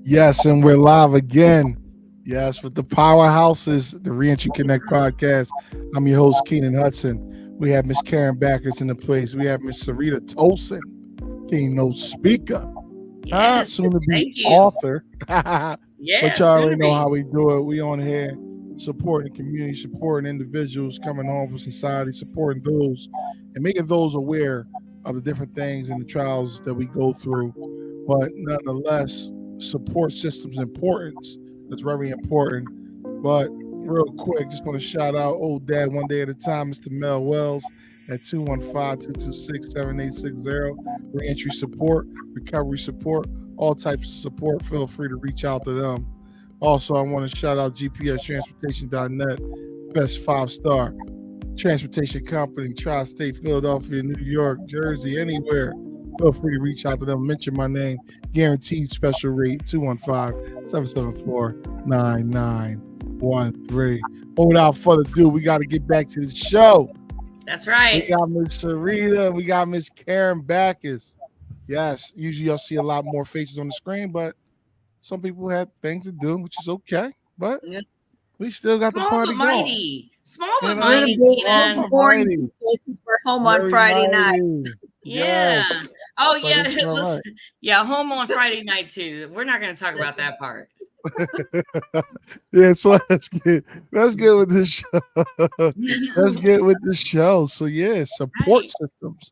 Yes, and we're live again. Yes, with the Powerhouses, the Reentry Connect podcast. I'm your host, Keenan Hudson. We have Miss Karen Backers in the place. We have Miss Sarita Tolson, keynote speaker, Yes, soon to be thank you. author. But Yes, y'all soon already to know how be. we do it. We on here supporting the community, supporting individuals coming home from society, supporting those and making those aware of the different things and the trials that we go through. But nonetheless, support systems importance. That's very important. But real quick, just want to shout out old dad one day at a time, Mr. Mel Wells at 215-226-7860. Reentry support, recovery support, all types of support. Feel free to reach out to them. Also, I want to shout out GPStransportation.net, best 5-star transportation company, Tri-State, Philadelphia, New York, Jersey, anywhere. Feel free to reach out to them. Mention my name. Guaranteed special rate 215-774-9913. But without further ado, we got to get back to the show. That's We right. got Miss Sarita. We got Miss Karen Backus. Yes, usually you'll see a lot more faces on the screen, but some people had things to do, which is okay. But Yeah. we still got the Small but party going. mighty. Small You but know, We're the mighty, big, all Keenan. my boring mighty, people who are home on very Friday night. mighty. Yeah. Yes, Oh, but yeah. it's all Listen. right. Yeah, home on Friday night, too. We're not going to talk about That's that part. Yeah, so let's get with this show. Let's get with the show. So yeah, support Right. systems.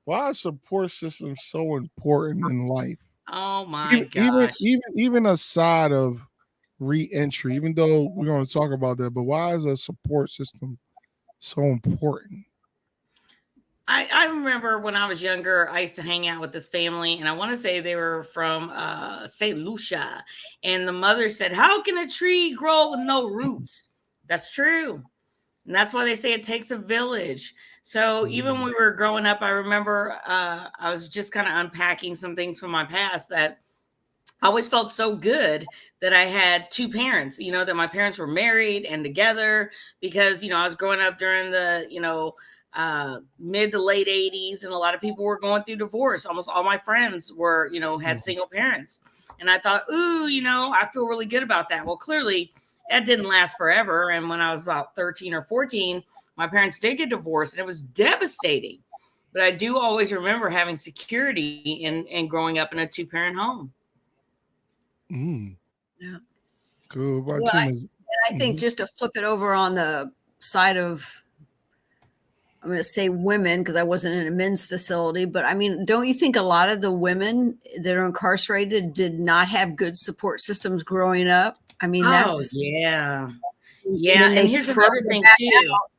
Why are support systems so important in life? Oh, my Even even gosh. even even aside of re-entry, even though we're going to talk about that, but why is a support system so important? I remember when I was younger, I used to hang out with this family, and I want to say they were from St. Lucia. And the mother said, "How can a tree grow with no roots?" That's true. And that's why they say it takes a village. So even when we were growing up, I remember I was just kind of unpacking some things from my past that I always felt so good that I had two parents, that my parents were married and together because, I was growing up during the, mid to late 80s, and a lot of people were going through divorce. Almost all my friends were, had Mhm. single parents. And I thought, ooh, I feel really good about that. Well, clearly that didn't last forever. And when I was about 13 or 14, my parents did get divorced, and it was devastating. But I do always remember having security in growing up in a two-parent home. Mm, Yeah. cool. What about Well, you, I, Ms.? and I think Mhm. just to flip it over on the side of, I'm going to say women because I wasn't in a men's facility, but I mean, don't you think a lot of the women that are incarcerated did not have good support systems growing up? I mean, Oh, that's, yeah. and Yeah, then and they here's throw another them thing back too. out.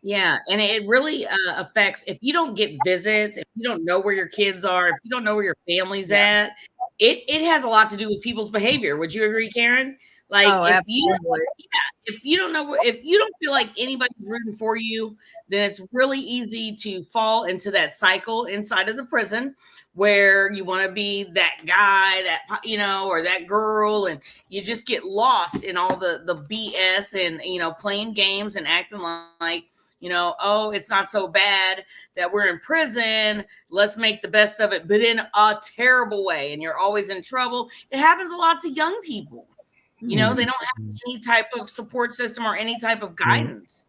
Yeah, and it really affects if you don't get visits, if you don't know where your kids are, if you don't know where your family's Yeah. at, it has a lot to do with people's behavior. Would you agree, Karen? Like Oh, if you absolutely. if you don't know if you don't feel like anybody's rooting for you, then it's really easy to fall into that cycle inside of the prison where you want to be that guy, or that girl, and you just get lost in all the BS and playing games and acting like oh, it's not so bad that we're in prison. Let's make the best of it, but in a terrible way. And you're always in trouble. It happens a lot to young people. They don't have Mhm. any type of support system or any type of Yeah. guidance.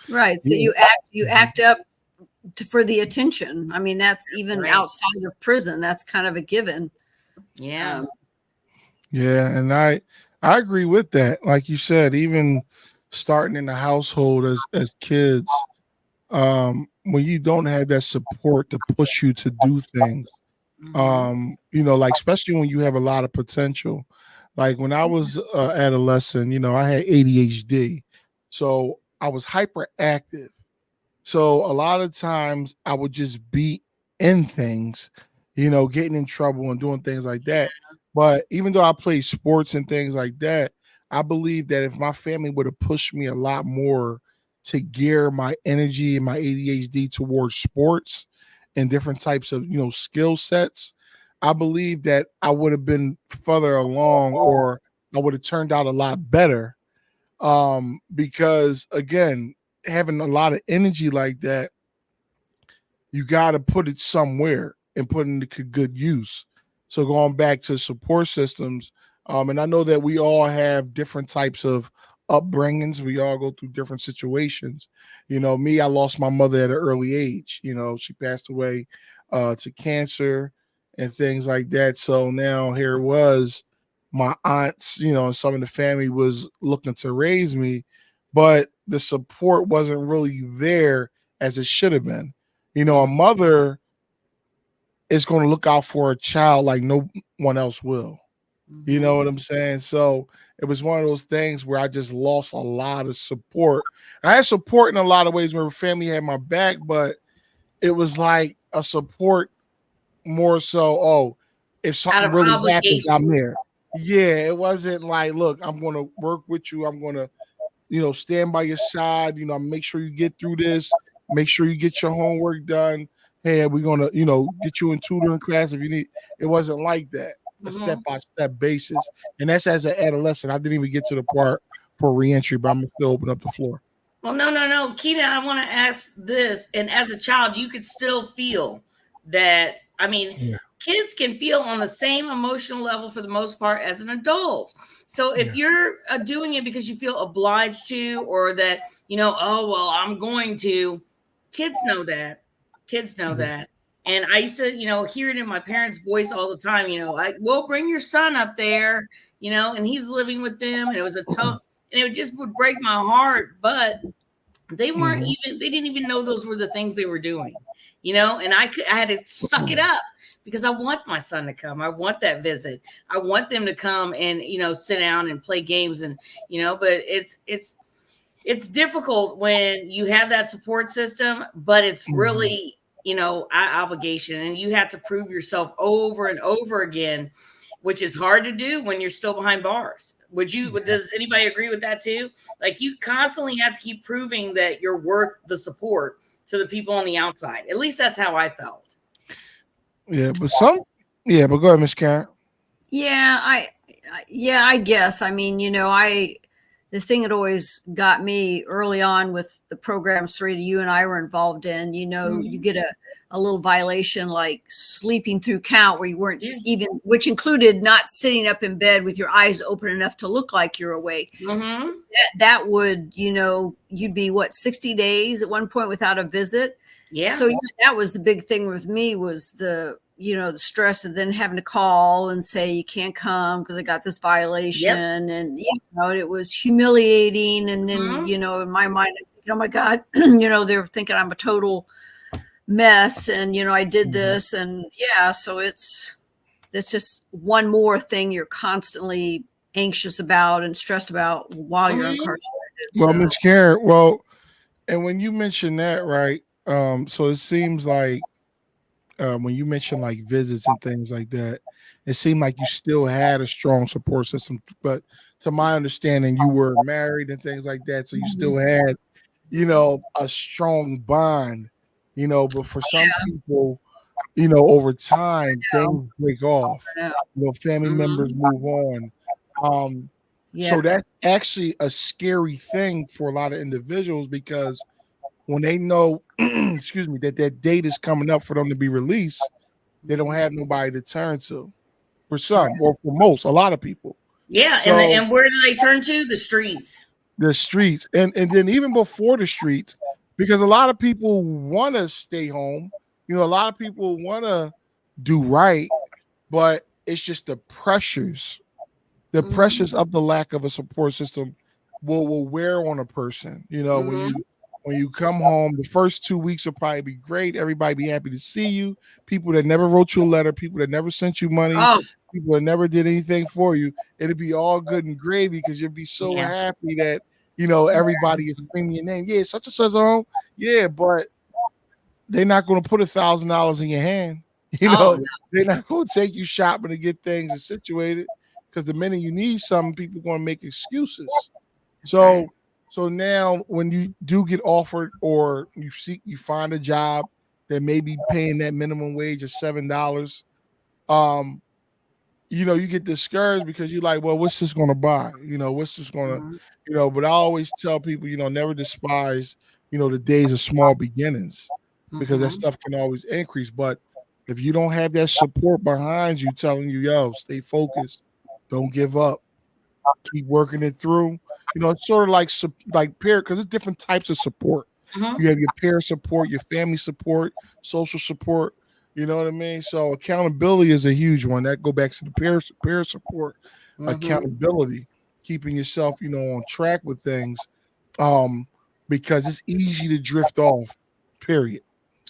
Right. So Yeah. you Mhm. act up for the attention. I mean, that's even Right. outside of prison. That's kind of a given. Yeah. Um, Yeah, and I agree with that. Like you said, even starting in the household as kids, when you don't have that support to push you to do things, Hmm. like especially when you have a lot of potential. Like when I was adolescent, I had ADHD, so I was hyperactive. So a lot of times I would just be in things, getting in trouble and doing things like that. But even though I played sports and things like that, I believe that if my family would have pushed me a lot more to gear my energy and my ADHD towards sports and different types of, skill sets, I believe that I would have been further along or I would have turned out a lot better. Because again, having a lot of energy like that, you got to put it somewhere and put it into good use. So going back to support systems, and I know that we all have different types of upbringings. We all go through different situations. Me, I lost my mother at an early age. She passed away to cancer and things like that. So now here it was, my aunts, and some of the family was looking to raise me, but the support wasn't really there as it should have been. A mother is going to look out for a child like no one else will. You know what I'm saying? So it was one of those things where I just lost a lot of support. I had support in a lot of ways where family had my back, but it was like a support more so, if something really happens, I'm there. Yeah, it wasn't like, look, I'm going to work with you. I'm going to, stand by your side. Make sure you get through this. Make sure you get your homework done. Hey, we're going to, get you in tutoring class if you need. It wasn't like that. A step-by-step basis. And that's as an adolescent. I didn't even get to the part for reentry, but I'm going to still open up the floor. Well, no. Keita, I want to ask this. And as a child, you could still feel that. I mean, kids can feel on the same emotional level for the most part as an adult. So if you're doing it because you feel obliged to, or that, I'm going to, kids know that. Kids know that. And I used to, hear it in my parents' voice all the time, we'll bring your son up there, and he's living with them. And it was a tough, and it just would break my heart. But they weren't they didn't even know those were the things they were doing, and I had to suck it up because I want my son to come. I want that visit. I want them to come and, sit down and play games and, but it's difficult when you have that support system, but it's really, obligation, and you have to prove yourself over and over again, which is hard to do when you're still behind bars. Does anybody agree with that too? Like, you constantly have to keep proving that you're worth the support to the people on the outside. At least that's how I felt. Yeah, but but go ahead, Miss Karen. Yeah, I guess. I mean, the thing that always got me early on with the programs, Sarita, you and I were involved in, you get a little violation like sleeping through count where you weren't even, which included not sitting up in bed with your eyes open enough to look like you're awake. That would, you'd be 60 days at one point without a visit. Yeah. So that was the big thing with me, was the stress of then having to call and say you can't come because I got this violation. And it was humiliating. And then in my mind, oh my God, they're thinking I'm a total mess, and I did this, and so it's just one more thing you're constantly anxious about and stressed about while you're incarcerated. Well, Miss Karen, and when you mention that, right? So it seems like when you mention like visits and things like that, it seemed like you still had a strong support system. But to my understanding, you were married and things like that, so you still had, a strong bond. But for some people, over time, things break off. Family members move on. So that's actually a scary thing for a lot of individuals, because when they know, excuse me, that date is coming up for them to be released, they don't have nobody to turn to. For some, or for most, a lot of people. Yeah, so, and where do they turn to? The streets. The streets, and then even before the streets, because a lot of people want to stay home. A lot of people want to do right, but it's just the pressures. The pressures of the lack of a support system will wear on a person. When you come home, the first 2 weeks will probably be great. Everybody be happy to see you. People that never wrote you a letter, people that never sent you money, people that never did anything for you, it'll be all good and gravy because you'll be so happy that, everybody is screaming your name. Yeah, such and such home. Yeah, but they're not going to put $1,000 in your hand. They're not going to take you shopping to get things situated, because the minute you need something, people are going to make excuses. So now when you do get offered, or you find a job that may be paying that minimum wage of $7, you get discouraged because you're like, well, what's this going to buy? What's this going to, but I always tell people, never despise, the days of small beginnings, because that stuff can always increase. But If you don't have that support behind you telling you, yo, stay focused, don't give up, keep working it through. It's sort of like peer, because it's different types of support. Mhm. You have your peer support, your family support, social support. You know what I mean? So accountability is a huge one. That go back to the peer support, Mhm. accountability, keeping yourself, on track with things. Because it's easy to drift off, period.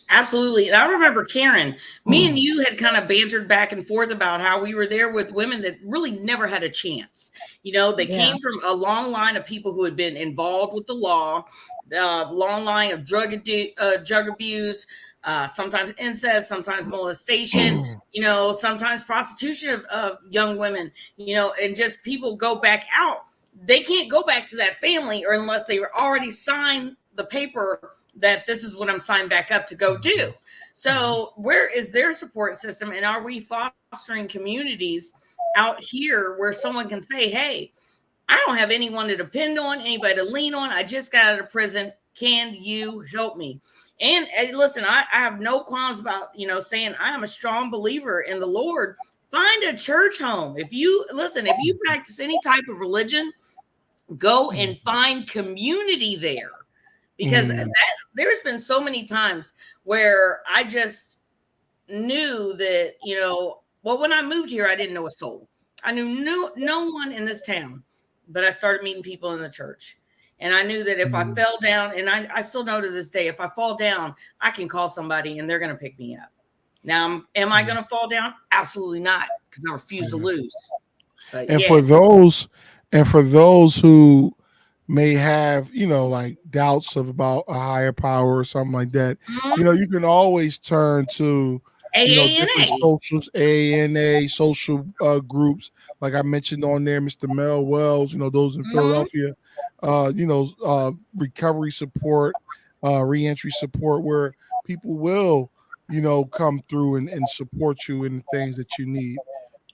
Absolutely. And I remember, Karen, me and you had kind of bantered back and forth about how we were there with women that really never had a chance. They came from a long line of people who had been involved with the law, long line of drug abuse, sometimes incest, sometimes molestation, sometimes prostitution of young women, and just people go back out. They can't go back to that family or unless they were already signed the paper that this is what I'm signed back up to go do. So where is their support system? And are we fostering communities out here where someone can say, hey, I don't have anyone to depend on, anybody to lean on. I just got out of prison. Can you help me? And listen, I have no qualms about, saying I am a strong believer in the Lord. Find a church home. If you practice any type of religion, go and find community there. Because there's been so many times where I just knew that, when I moved here, I didn't know a soul. I knew no one in this town, but I started meeting people in the church. And I knew that if I fell down, and I still know to this day, if I fall down, I can call somebody and they're going to pick me up. Now, am I going to fall down? Absolutely not, because I refuse to lose. But for those who may have, like doubts about a higher power or something like that, you can always turn to different socials, AANA, social groups. Like I mentioned on there, Mr. Mel Wells, those in Philadelphia, recovery support, reentry support, where people will, come through and support you in the things that you need.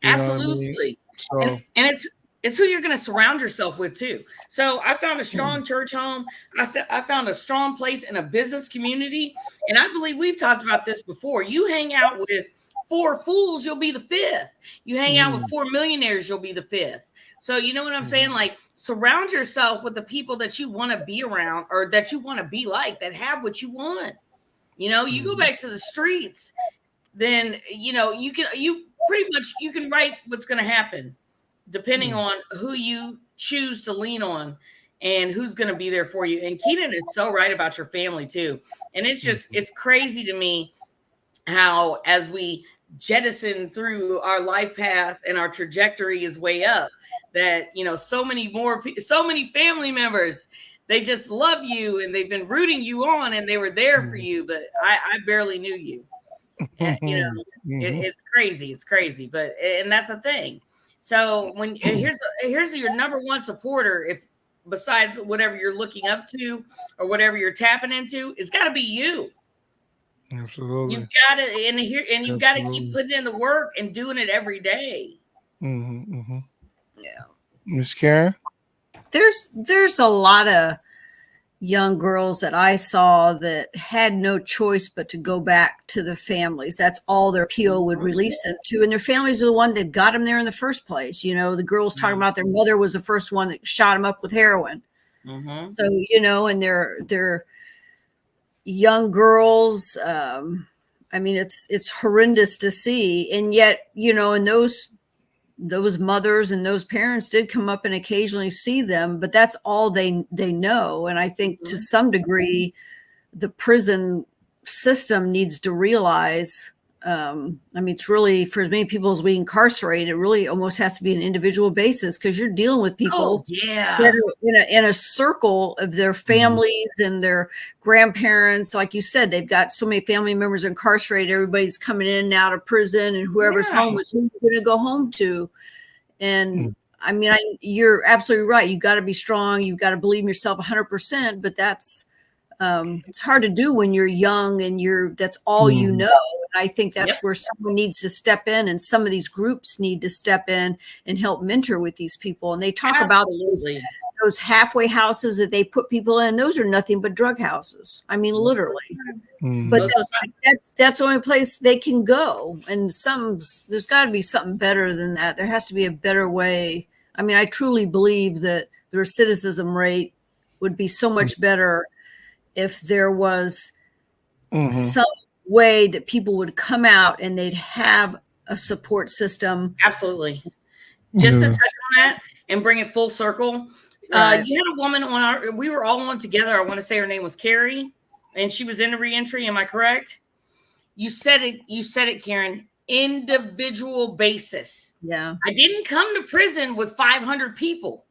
Absolutely. I mean? So, and it's who you're going to surround yourself with too. So I found a strong church home. I found a strong place in a business community. And I believe we've talked about this before. You hang out with 4 fools, you'll be the 5th. You hang out with 4 millionaires, you'll be the 5th. So you know what I'm saying? Like, surround yourself with the people that you want to be around, or that you want to be like, that have what you want. You go back to the streets, then, you can write what's going to happen, depending on who you choose to lean on and who's going to be there for you. And Keenan is so right about your family too. And it's crazy to me how, as we jettison through our life path and our trajectory is way up, that, so many family members, they just love you and they've been rooting you on and they were there for you. But I barely knew you. And, it's crazy. It's crazy. And that's a thing. So when here's your number one supporter, if besides whatever you're looking up to or whatever you're tapping into, it's got to be you. Absolutely. You've got to you've got to keep putting in the work and doing it every day. Yeah. Miss Karen? There's a lot of young girls that I saw that had no choice but to go back to their families. That's all their PO would release them to. And their families are the one that got them there in the first place. The girls talking about their mother was the first one that shot them up with heroin. So, and they're young girls. I mean, it's horrendous to see. And yet, and those mothers and those parents did come up and occasionally see them, but that's all they know. And I think to some degree, the prison system needs to realize, it's really, for as many people as we incarcerate, it really almost has to be an individual basis, because you're dealing with people that are in a circle of their families and their grandparents. Like you said, they've got so many family members incarcerated. Everybody's coming in and out of prison, and whoever's home is who you're going to go home to. And you're absolutely right. You got to be strong. You've got to believe in yourself 100%, but that's, it's hard to do when you're young and that's all you know. And I think that's where someone needs to step in, and some of these groups need to step in and help mentor with these people. And they talk about those halfway houses that they put people in, those are nothing but drug houses. I mean, literally. Mhm. But that's the only place they can go. And there's got to be something better than that. There has to be a better way. I mean, I truly believe that the recidivism rate would be so much better if there was some way that people would come out and they'd have a support system. Absolutely. Just to touch on that and bring it full circle. Right. You had a woman we were all on together. I want to say her name was Carrie, and she was in a reentry. Am I correct? You said it, Karen. Individual basis. Yeah. I didn't come to prison with 500 people.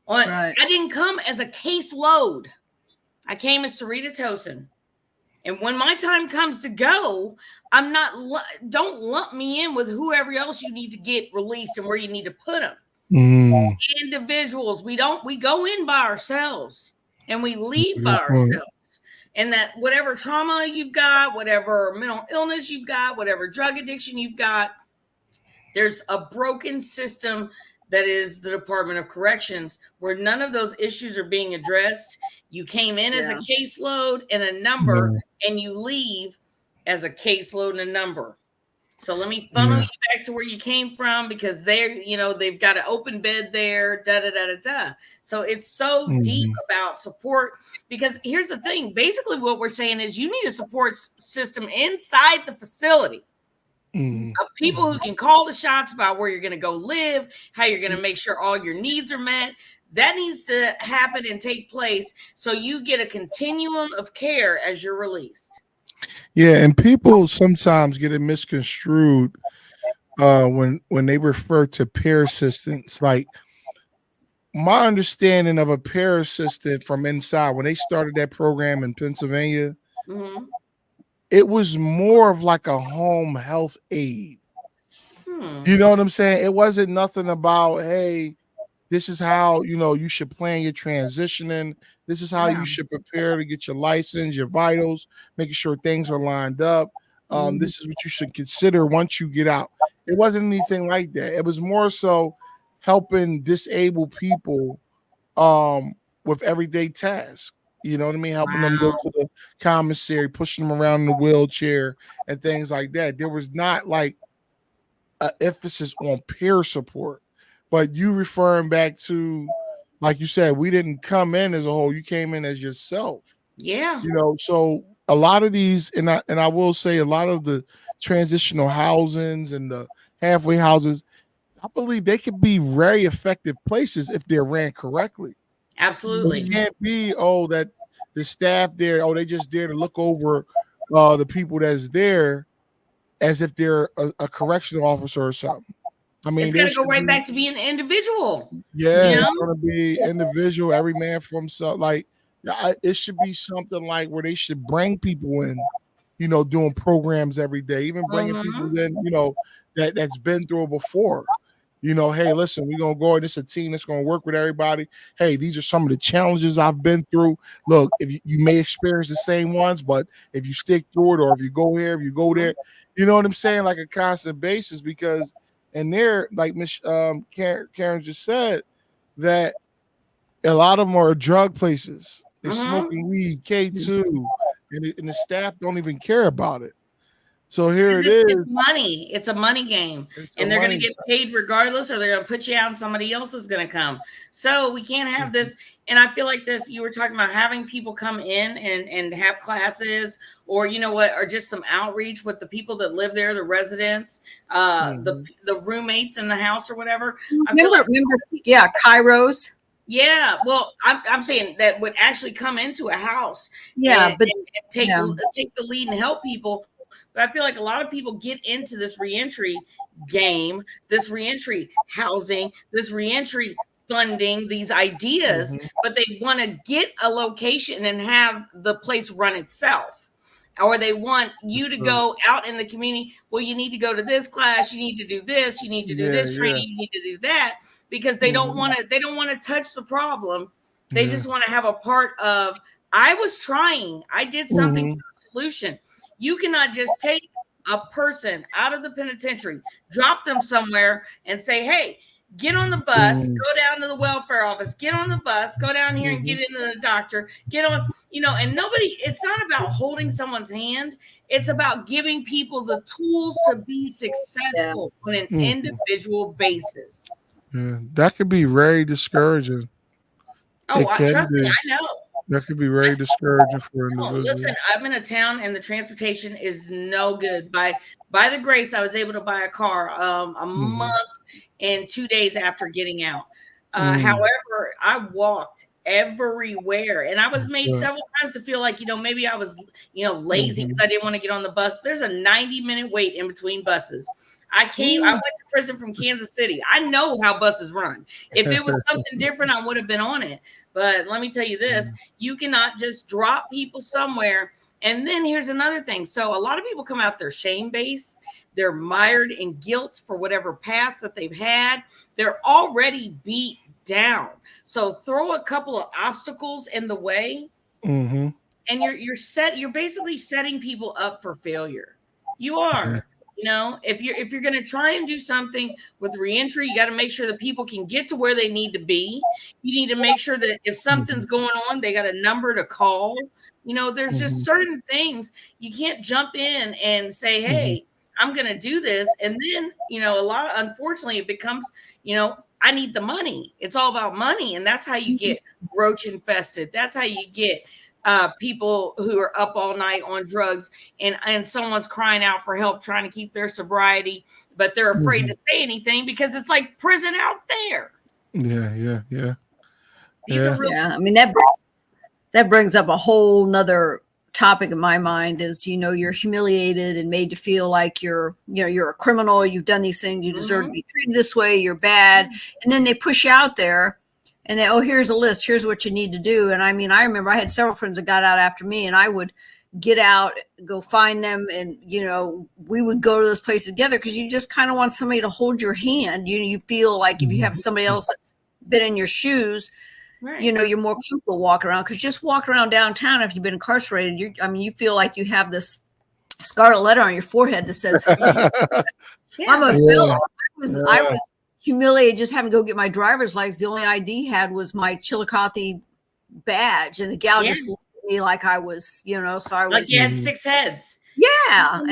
Right. I didn't come as a caseload. I came as Sarita Tosin. And when my time comes to go, don't lump me in with whoever else you need to get released and where you need to put them. Individuals, we go in by ourselves and we leave by ourselves. And that whatever trauma you've got, whatever mental illness you've got, whatever drug addiction you've got, there's a broken system that is the Department of Corrections where none of those issues are being addressed. You came in as a caseload and a number, and you leave as a caseload and a number. So let me funnel you back to where you came from, because they've got an open bed there, So it's so deep about support, because here's the thing. Basically what we're saying is you need a support system inside the facility of people who can call the shots about where you're going to go live, how you're going to make sure all your needs are met. That needs to happen and take place so you get a continuum of care as you're released. Yeah, and people sometimes get it misconstrued when they refer to peer assistance. Like, my understanding of a peer assistant from inside, when they started that program in Pennsylvania, it was more of like a home health aid. You know what I'm saying? It wasn't nothing about, hey, this is how, you should plan your transitioning. This is how you should prepare to get your license, your vitals, making sure things are lined up. This is what you should consider once you get out. It wasn't anything like that. It was more so helping disabled people with everyday tasks. You know what I mean? Helping them go to the commissary, pushing them around in the wheelchair and things like that. There was not like an emphasis on peer support. But you referring back to, like you said, we didn't come in as a whole. You came in as yourself. Yeah. So a lot of these, and I will say a lot of the transitional housings and the halfway houses, I believe they could be very effective places if they're ran correctly. Absolutely. It can't be, that the staff there, they just there to look over the people that's there as if they're a correctional officer or something. I mean, it's going to go right back to being an individual. Yeah, it's going to be individual, every man for himself. Like, it should be something like where they should bring people in, doing programs every day, even bringing people in, that's been through it before. Hey, listen, we're going to go, and it's a team that's going to work with everybody. Hey, these are some of the challenges I've been through. Look, if you may experience the same ones, but if you stick through it, or if you go here, if you go there, you know what I'm saying? Like a constant basis, because and there, like Miss Karen just said, that a lot of them are drug places. They're smoking weed, K2, and the staff don't even care about it. So here it is. It's money. It's a money game. And they're going to get paid regardless, or they're going to put you out and somebody else is going to come. So we can't have this. And I feel like this, you were talking about having people come in and have classes, or or just some outreach with the people that live there, the residents, the roommates in the house or whatever. Remember, Kairos. Yeah, well, I'm saying that would actually come into a house, and take the lead and help people. But I feel like a lot of people get into this reentry game, this reentry housing, this reentry funding, these ideas, but they want to get a location and have the place run itself. Or they want you to go out in the community. Well, you need to go to this class, you need to do this, you need to do this training, you need to do that, because they don't want to touch the problem. They just want to have a part of, I did something for the solution. You cannot just take a person out of the penitentiary, drop them somewhere and say, hey, get on the bus, Mm. go down to the welfare office, get on the bus, go down here and get into the doctor, get on, and nobody, it's not about holding someone's hand. It's about giving people the tools to be successful on an Mhm. individual basis. Yeah, that could be very discouraging. Oh, It can trust me, be. I know. That could be very discouraging for No, individuals. listen, I'm in a town and the transportation is no good. By the grace, I was able to buy a car a month and 2 days after getting out. However, I walked everywhere, and I was made several times to feel like, maybe I was, lazy because I didn't want to get on the bus. There's a 90-minute wait in between buses. I went to prison from Kansas City. I know how buses run. If it was something different, I would have been on it. But let me tell you this, you cannot just drop people somewhere. And then here's another thing. So a lot of people come out their shame based. They're mired in guilt for whatever past that they've had. They're already beat down. So throw a couple of obstacles in the way, and you're basically setting people up for failure. You are. If you're going to try and do something with reentry, you got to make sure that people can get to where they need to be. You need to make sure that if something's going on, they got a number to call. There's just certain things you can't jump in and say, hey, I'm going to do this. And then, unfortunately, it becomes, I need the money. It's all about money. And that's how you get roach infested. That's how you get people who are up all night on drugs and someone's crying out for help trying to keep their sobriety, but they're afraid to say anything because it's like prison out there. Yeah. These are real. I mean, that brings up a whole nother topic in my mind is, you're humiliated and made to feel like you're a criminal. You've done these things. You deserve to be treated this way. You're bad. And then they push you out there. And here's a list. Here's what you need to do. And I mean, I remember I had several friends that got out after me, and I would get out, go find them, and we would go to those places together because you just kind of want somebody to hold your hand. You feel like if you have somebody else that's been in your shoes, right, you're more comfortable walking around. Because just walk around downtown if you've been incarcerated, you feel like you have this scarlet letter on your forehead that says, "I'm a felon." I was humiliated just having to go get my driver's license. The only ID had was my Chillicothe badge, and the gal just looked at me like I was, so I was like you had 6 heads. Yeah,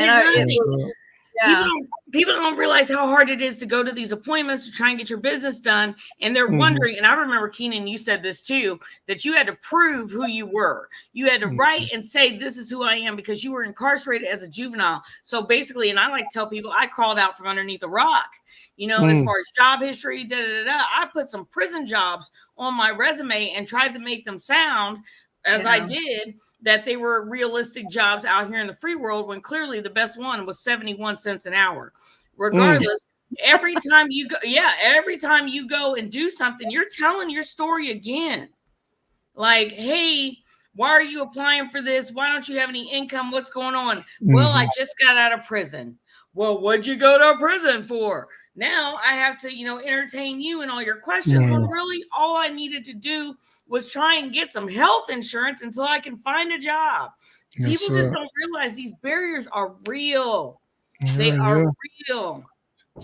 People don't realize how hard it is to go to these appointments to try and get your business done. And they're wondering, and I remember, Keenan, you said this too, that you had to prove who you were. You had to write and say, this is who I am, because you were incarcerated as a juvenile. So basically, and I like to tell people, I crawled out from underneath a rock, as far as job history, I put some prison jobs on my resume and tried to make them sound as I did, that they were realistic jobs out here in the free world, when clearly the best one was 71 cents an hour. Regardless, every time you go and do something, you're telling your story again. Like, hey, why are you applying for this? Why don't you have any income? What's going on? Well, I just got out of prison. Well, what'd you go to prison for? Now I have to, entertain you and all your questions. When really all I needed to do was try and get some health insurance until I can find a job. People just don't realize these barriers are real. They are real.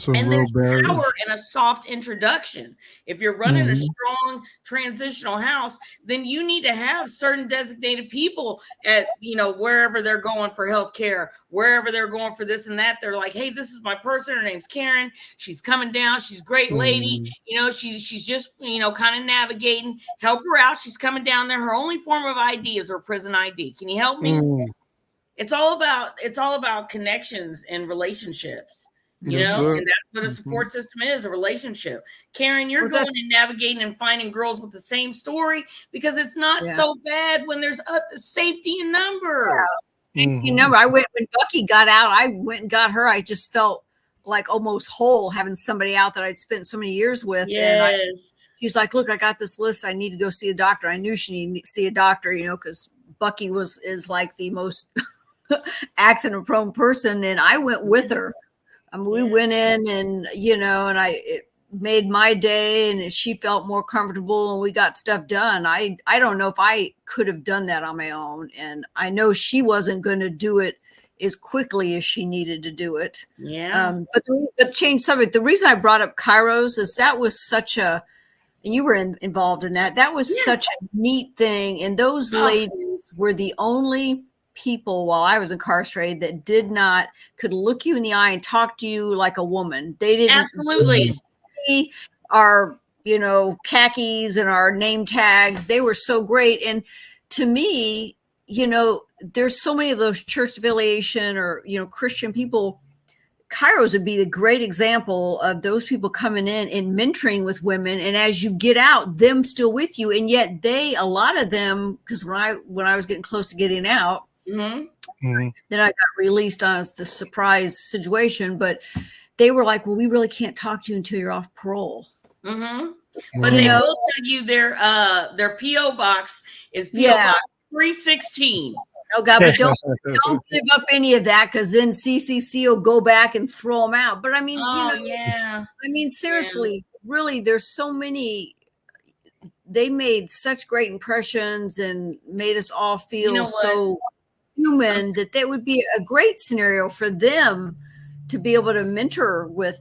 And there's power in a soft introduction. If you're running a strong transitional house, then you need to have certain designated people at, wherever they're going for healthcare, wherever they're going for this and that. They're like, hey, this is my person. Her name's Karen. She's coming down. She's a great lady. She's just, kind of navigating. Help her out. She's coming down there. Her only form of ID is her prison ID. Can you help me? It's all about connections and relationships. And that's what a support system is, a relationship. Karen, you're going and navigating and finding girls with the same story, because it's not so bad when there's a safety in numbers. Safety number. When Bucky got out, I went and got her. I just felt like almost whole having somebody out that I'd spent so many years with. Yes. And she's like, look, I got this list. I need to go see a doctor. I knew she needed to see a doctor, because Bucky is like the most accident prone person. And I went with her. We went in and, it made my day, and she felt more comfortable, and we got stuff done. I don't know if I could have done that on my own. And I know she wasn't going to do it as quickly as she needed to do it. Yeah. But change subject. The reason I brought up Kairos is that was such a, and you were involved in that. That was such a neat thing. And those ladies were the only people while I was incarcerated that could look you in the eye and talk to you like a woman. They didn't absolutely see our, khakis and our name tags. They were so great. And to me, there's so many of those church affiliation or, Christian people. Kairos would be the great example of those people coming in and mentoring with women. And as you get out, them still with you. And yet a lot of them, because when I was getting close to getting out, then I got released on the surprise situation. But they were like, well, we really can't talk to you until you're off parole. But they will tell you their P.O. box is P.O. box 316. Oh God, but don't give up any of that, because then CCC will go back and throw them out. But I mean, seriously, really, there's so many. They made such great impressions and made us all feel so human that would be a great scenario for them to be able to mentor with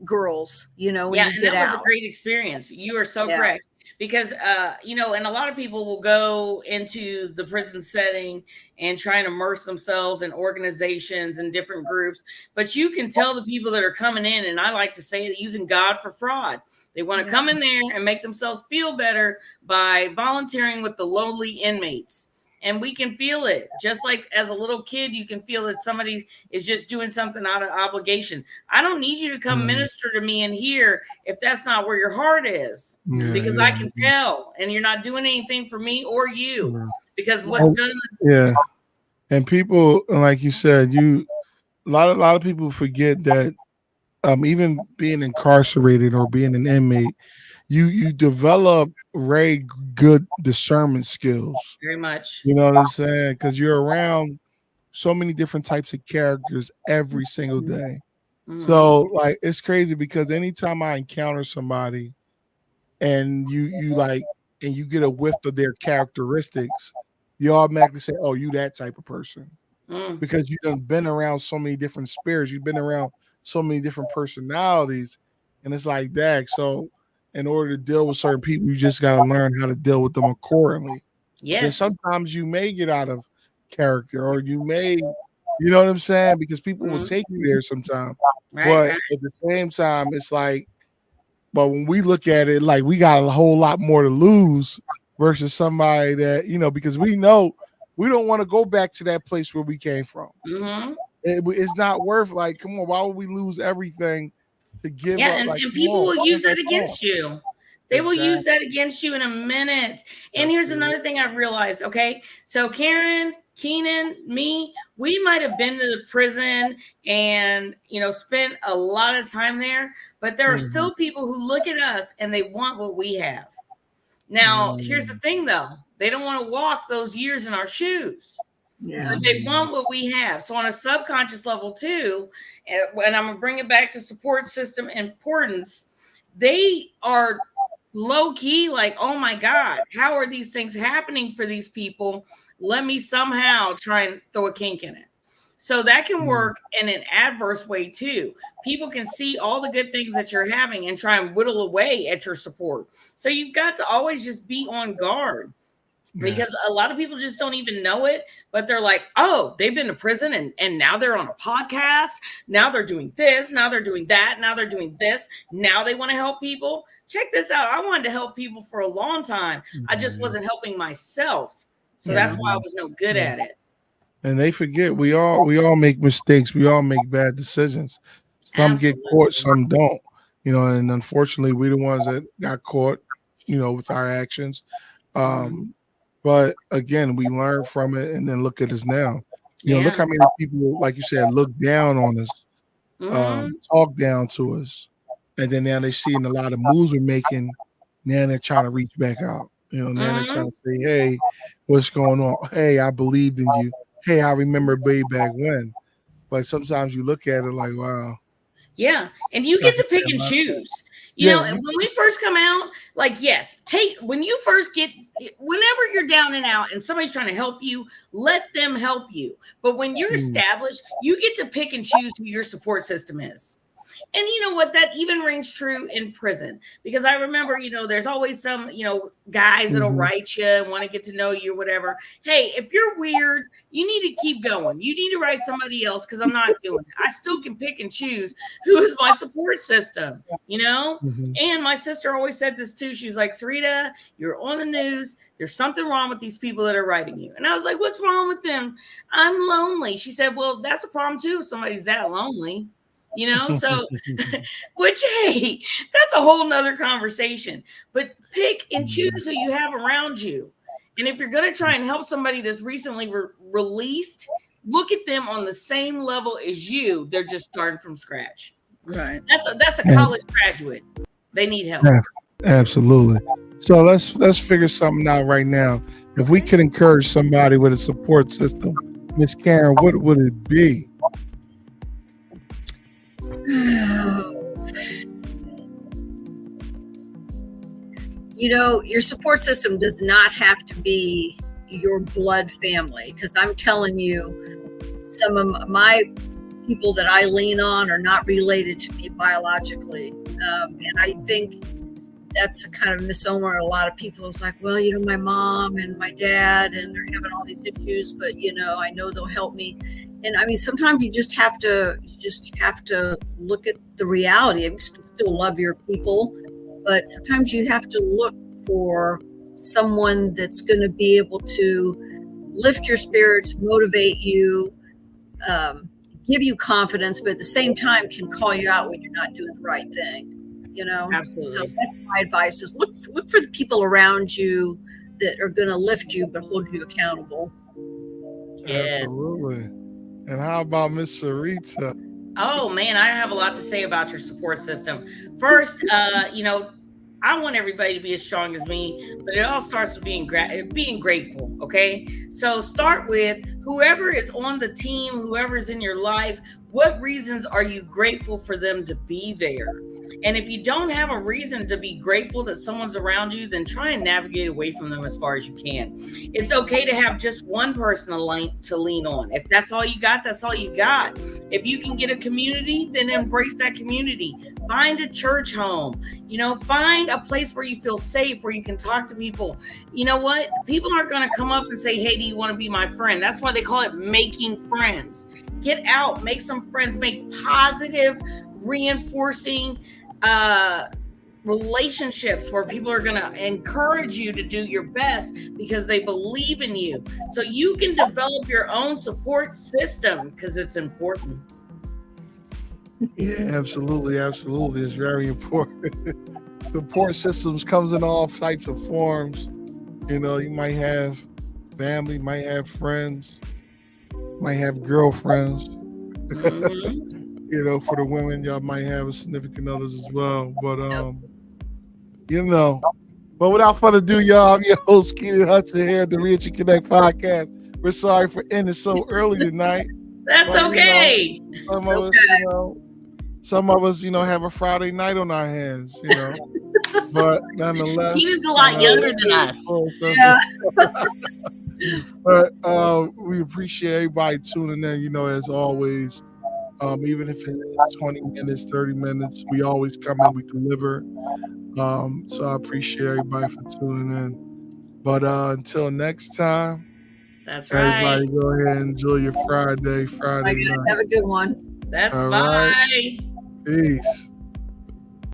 girls, when you get out. Was a great experience. You are so correct. Because, and a lot of people will go into the prison setting and try and immerse themselves in organizations and different groups. But you can tell the people that are coming in, and I like to say it, using God for fraud. They want to come in there and make themselves feel better by volunteering with the lowly inmates. And we can feel it. Just like as a little kid, you can feel that somebody is just doing something out of obligation. I don't need you to come minister to me in here if that's not where your heart is, because I can tell, and you're not doing anything for me or you, because what's done. Yeah. And people, like you said, a lot of people forget that even being incarcerated or being an inmate, you develop very good discernment skills. Very much. You know what I'm saying? Because you're around so many different types of characters every single day. So like, it's crazy because anytime I encounter somebody and you get a whiff of their characteristics, you automatically say, oh, you that type of person. Because you've been around so many different spirits. You've been around so many different personalities. And it's like that. So in order to deal with certain people, you just got to learn how to deal with them accordingly. Yes. And sometimes you may get out of character, or you may, you know what I'm saying? Because people will take you there sometimes. But at the same time, it's like, but when we look at it, like, we got a whole lot more to lose versus somebody that, because we know we don't want to go back to that place where we came from. It's not worth, like, come on, why would we lose everything to give up? And people will use that against you. They will use that against you in a minute. And here's another thing I've realized. Okay. So Karen, Keenan, me, we might have been to the prison and, spent a lot of time there, but there are still people who look at us and they want what we have. Now, here's the thing though. They don't want to walk those years in our shoes. But they want what we have. So on a subconscious level too, and I'm going to bring it back to support system importance, they are low key like, oh my God, how are these things happening for these people? Let me somehow try and throw a kink in it. So that can work in an adverse way too. People can see all the good things that you're having and try and whittle away at your support. So you've got to always just be on guard. Because a lot of people just don't even know it, but they're like, oh, they've been to prison and now they're on a podcast. Now they're doing this. Now they're doing that. Now they're doing this. Now they want to help people. Check this out. I wanted to help people for a long time. I just wasn't helping myself. So that's why I was no good at it. And they forget we all make mistakes. We all make bad decisions. Some get caught, some don't. And unfortunately, we're the ones that got caught, with our actions. But again, we learn from it, and then look at us now. Look how many people, like you said, look down on us, talk down to us, and then now they're seeing a lot of moves we're making. Now they're trying to reach back out. Now they're trying to say, "Hey, what's going on? Hey, I believed in you. Hey, I remember way back when." But sometimes you look at it like, "Wow." Yeah, and you get to pick and choose. You Yeah, know, and when we first come out, like, yes, when you first get, whenever you're down and out and somebody's trying to help you, let them help you. But when you're established, you get to pick and choose who your support system is. And you know what? That even rings true in prison, because I remember, there's always some, guys that'll write you and want to get to know you or whatever. Hey, if you're weird, you need to keep going. You need to write somebody else, because I'm not doing it. I still can pick and choose who is my support system, And my sister always said this too. She's like, Sarita, you're on the news. There's something wrong with these people that are writing you. And I was like, what's wrong with them? I'm lonely. She said, well, that's a problem too if somebody's that lonely. So which, hey, that's a whole nother conversation. But pick and choose who you have around you. And if you're going to try and help somebody that's recently released, look at them on the same level as you. They're just starting from scratch. Right. That's a college graduate. They need help. Yeah, absolutely. So let's figure something out right now. If we could encourage somebody with a support system, Miss Karen, what would it be? Your support system does not have to be your blood family, because I'm telling you, some of my people that I lean on are not related to me biologically. And I think that's a kind of misnomer. A lot of people is like, well, my mom and my dad, and they're having all these issues, but I know they'll help me. And I mean, sometimes you just have to look at the reality. You still love your people, but sometimes you have to look for someone that's going to be able to lift your spirits, motivate you, give you confidence, but at the same time can call you out when you're not doing the right thing. Absolutely. So that's my advice: is look for the people around you that are going to lift you but hold you accountable. Yes. Absolutely. And how about Miss Sarita? Oh man, I have a lot to say about your support system. First, I want everybody to be as strong as me, but it all starts with being grateful. Okay, so start with whoever is on the team, whoever is in your life. What reasons are you grateful for them to be there? And if you don't have a reason to be grateful that someone's around you, then try and navigate away from them as far as you can. It's okay to have just one person to lean on. If that's all you got, that's all you got. If you can get a community, then embrace that community. Find a church home. Find a place where you feel safe, where you can talk to people. You know what? People aren't going to come up and say, hey, do you want to be my friend? That's why they call it making friends. Get out, make some friends, make positive, reinforcing relationships where people are going to encourage you to do your best because they believe in you. So you can develop your own support system, because it's important. Yeah, absolutely. Absolutely. It's very important. Support systems comes in all types of forms. You might have family, might have friends, might have girlfriends. For the women, y'all might have significant others as well. But but without further ado, y'all, I'm your host, Keenan Hudson, here at the Reach and Connect podcast. We're sorry for ending so early tonight. That's okay. Some of us, have a Friday night on our hands, But nonetheless, Keenan's a lot younger than us. Yeah. But we appreciate everybody tuning in, as always. Even if it's 20 minutes, 30 minutes, we always come in, we deliver. So I appreciate everybody for tuning in. But until next time, that's right. Everybody go ahead and enjoy your Friday night. Have a good one. That's all bye. Right. Peace.